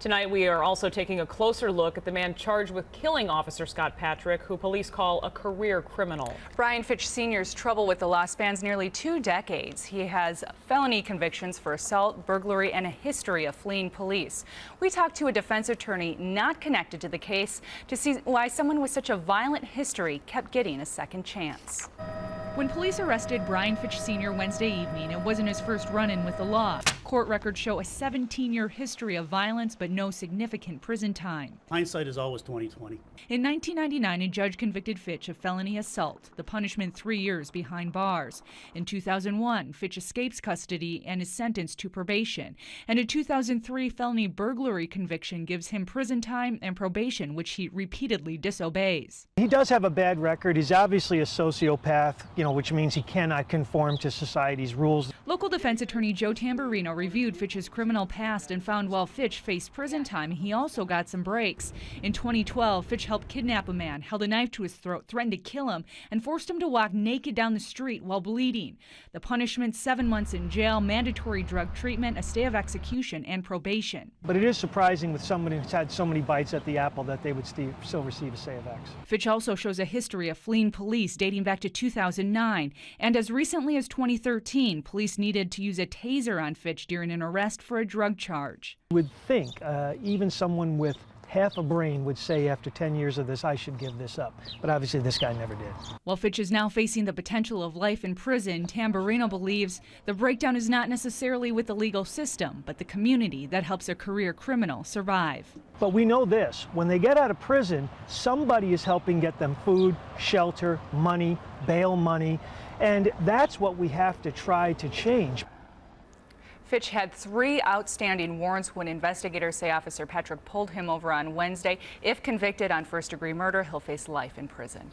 Tonight, we are also taking a closer look at the man charged with killing Officer Scott Patrick, who police call a career criminal. Brian Fitch Sr.'s trouble with the law spans nearly 2 decades. He has felony convictions for assault, burglary, and a history of fleeing police. We talked to a defense attorney not connected to the case to see why someone with such a violent history kept getting a second chance. When police arrested Brian Fitch Sr. Wednesday evening, it wasn't his first run-in with the law. Court records show a 17-year history of violence, but no significant prison time. Hindsight is always 20/20. In 1999, a judge convicted Fitch of felony assault, the punishment 3 years behind bars. In 2001, Fitch escapes custody and is sentenced to probation. And a 2003 felony burglary conviction gives him prison time and probation, which he repeatedly disobeys. He does have a bad record. He's obviously a sociopath, which means he cannot conform to society's rules. Local defense attorney Joe Tamburino reviewed Fitch's criminal past and found while Fitch faced prison time, he also got some breaks. In 2012, Fitch helped kidnap a man, held a knife to his throat, threatened to kill him, and forced him to walk naked down the street while bleeding. The punishment, 7 months in jail, mandatory drug treatment, a stay of execution, and probation. But it is surprising with someone who's had so many bites at the apple that they would still receive a stay of X. Fitch also shows a history of fleeing police dating back to 2009. And as recently as 2013, police needed to use a taser on Fitch during an arrest for a drug charge. You would think even someone with half a brain would say after 10 years of this, I should give this up. But obviously this guy never did. While Fitch is now facing the potential of life in prison, Tamburino believes the breakdown is not necessarily with the legal system, but the community that helps a career criminal survive. But we know this, when they get out of prison, somebody is helping get them food, shelter, money, bail money, and that's what we have to try to change. Fitch had 3 outstanding warrants when investigators say Officer Patrick pulled him over on Wednesday. If convicted on first-degree murder, he'll face life in prison.